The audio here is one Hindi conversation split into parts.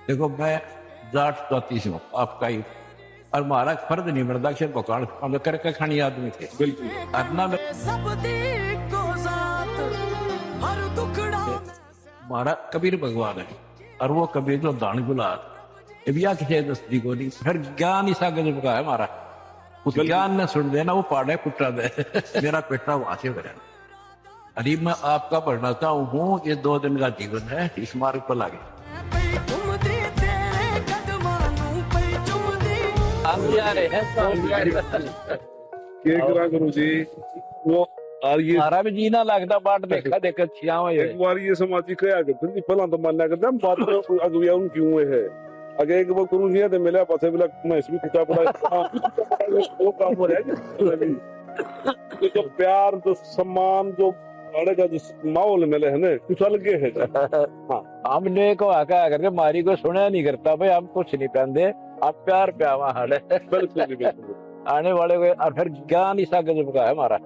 देखो मैं जाट जाति से हूँ आपका ही, और हमारा फर्ज नहीं बनता कि पकान हम करके खानी आदमी थे। बिल्कुल अदना में हमारा कबीर भगवान है, और वो कबीर जो दान गुलाब बिया किसी दस्ती को नहीं, फिर ज्ञान इस आगे जो है हमारा, उस ज्ञान ने सुन देना वो पाड़े कुटा दे मेरा पेटा वहां से भरा। अरे मैं आपका पढ़ना चाहूँ हूँ, ये 2 दिन का जीवन है, इस मार्ग पर लागे गुरु जी वो और ये हमारा भी जीना लगता बाट देखा देखा छिया एक बार ये समाजी कया करते थे पहला तो मानना करते हम बात को अगुया उन क्यों है अगे एक वो गुरु जी ने मिला पासे बिला मैं इसमें कुछ पड़ा वो काम हो रहा है कि जो प्यार जो सम्मान जो अड़ेगा जिस माहौल मिले है ना कुछ अलग है। हाँ हमने को आका करके मारी को सुना नहीं करता भाई, हम कुछ नहीं पहनते, आप प्यार प्यावा हाल है बिल्कुल आने वाले को। और फिर ज्ञान इस आगे का है हमारा,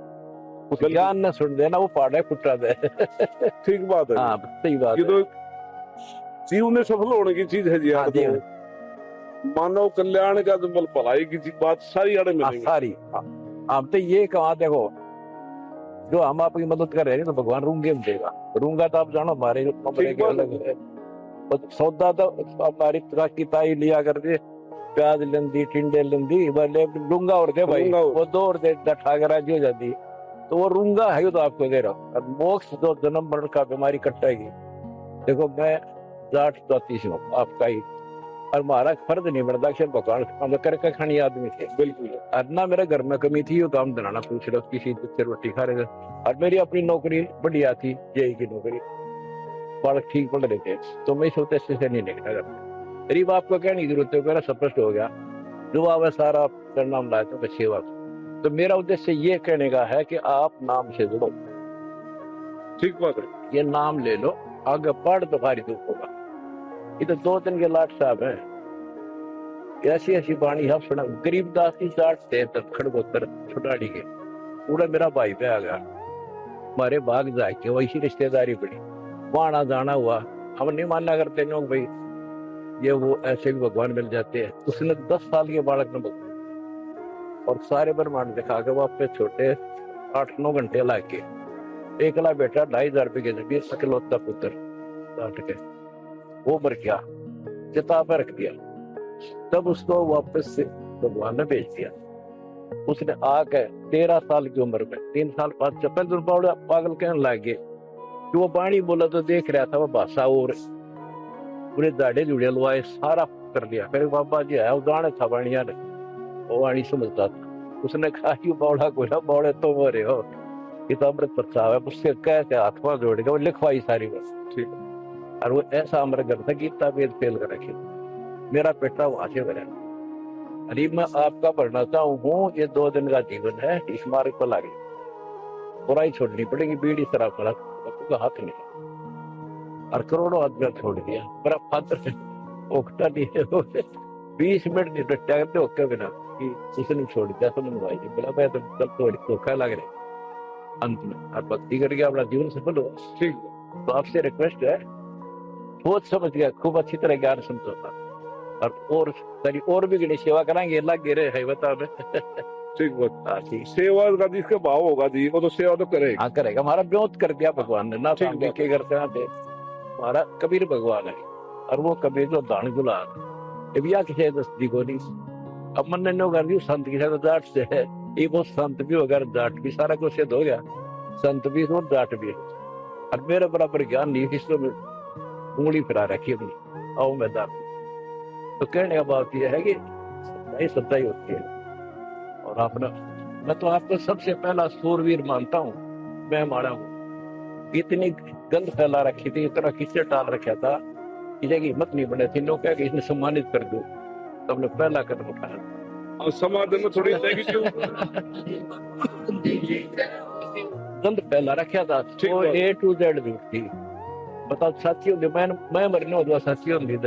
उस ज्ञान ने सुन देना वो पाड़े कुटा दे ठीक बात है। हाँ सही बात है। तो जीवन में सफल होने की चीज है जी। हाँ जी, मानव कल्याण का जो भलाई की बात सारी आड़े मिलेगी सारी। हम तो ये कहा देखो जो हम आपकी मदद कर रहे हैं तो भगवान रूंगे देगा, रूंगा तो आप जानो हमारे कमरे के अलग है। सौदा तो हमारी की ताई लिया करके प्याज लेंदी टिंडे लेंदी बोले रूंगा और दे भाई, वो 2 और दे ठा राजी हो जाती, तो वो रूंगा है तो आपको दे रहा हूँ। और मोक्ष जो जन्म मरण का बीमारी कटेगी। देखो मैं जाट जाति से हूँ आपका ही, और हमारा फर्ज नहीं बनता कि भगवान हम करके खानी आदमी थे। बिल्कुल अदना मेरे घर में कमी थी, वो काम दिलाना पूछ रहे किसी से रोटी खा रहे थे। और मेरी अपनी नौकरी बढ़िया थी, जेई की नौकरी, बालक ठीक पढ़ रहे थे, तो मैं सोते से नहीं निकला करता। गरीब आपको कहने की जरूरत है, मेरा स्पष्ट हो गया जो आप सारा नाम लाए तो सेवा। तो मेरा उद्देश्य ये कहने का है कि आप नाम से जुड़ो। ठीक बात है, ये नाम ले लो, आगे पढ़ तो भारी दुख होगा। ये तो 2 दिन के लाट साहब है, ऐसी ऐसी बाणी हम सुना। गरीबदास की जाट थे खड़गोतर छुटाड़ी के, पूरा मेरा भाई पे आ गया, हमारे बाग जाके वैसी रिश्तेदारी पड़ी, वहां आना जाना हुआ। हम नहीं मानना करते लोग भाई ये वो ऐसे भी भगवान मिल जाते हैं। उसने 10 साल के बालक ने भगवान और सारे ब्रह्मांड दिखा के वो अपने छोटे 8-9 घंटे ला के एकला बेटा 2,500 रुपए के जरिए सकलौता पुत्र काट के वो मर गया, चिता पर रख दिया। तब उसको वापस से भगवान ने भेज दिया। उसने आके 13 साल की उम्र में 3 साल बाद चप्पल दुर्बावड़ा पागल कहने लग गए कि वो बाणी बोला तो देख रहा था वो भाषा और पूरे दाढ़े जुड़े लुआए सारा कर लिया। फिर बाबा जी आया उदाहरण था बाणिया ने, वो वाणी समझता था। उसने कहा कि बावड़ा को ना बावड़े तो हो रहे हो, ये तो अमृत प्रसाद है। उससे कहते आत्मा जोड़ेगा, वो लिखवाई सारी बस ठीक। और वो ऐसा अमर करता गीता वेद फेल कर रखे, मेरा पेटा वहां से भरा। अरे मैं आपका पढ़ना चाहूँ हूँ, ये 2 दिन का जीवन है, इस मार्ग पर लागे बुराई छोड़नी पड़ेगी, बीड़ी शराब का हाथ नहीं। और करोड़ों आदमी छोड़ दिया, मेरा फादर ओखता नहीं है 20 मिनट नहीं डटा करते ओके बिना उसने छोड़ दिया। समझ भाई बोला मैं तो कल थोड़ी धोखा लग रहे अंत में, और भक्ति करके अपना जीवन सफल हो। ठीक, तो आपसे रिक्वेस्ट है, सोच समझ गया, खूब अच्छी तरह ज्ञान समझौता और भी गणेश सेवा कराएंगे, लग गिरे है बता ठीक बात। सेवा का जिसका भाव होगा जी वो तो सेवा तो करेगा। हाँ करेगा, हमारा ब्योत कर दिया भगवान ने ना, ठीक के करते ना थे। हमारा कबीर भगवान है, और वो कबीर जो दान गुलाब बिया किसी दस्ती को नहीं। अब मन ने कर दी संत की जाट से है, ये वो संत भी होगा जाट भी, सारा कुछ सिद्ध हो गया, संत भी और जाट भी। और मेरे बराबर ज्ञान नहीं, हिस्सों में उंगली फिरा रखी अपनी आओ मैदान। तो कहने का बात यह है कि नहीं सच्चाई होती है। और अपना मैं तो आपको सबसे पहला सूरवीर मानता हूँ, मैं हमारा हूँ। इतनी गंद फैला रखी थी, इतना किससे टाल रखा था, किसी की हिम्मत नहीं बने थी। लोग क्या कि इसने सम्मानित कर दो, तो हमने पहला कदम उठाया। और समाज में थोड़ी गंद फैला रखा था, वो A to Z झूठ थी। बताओ साथी होंगे, मैं मरने हो साथी होंगे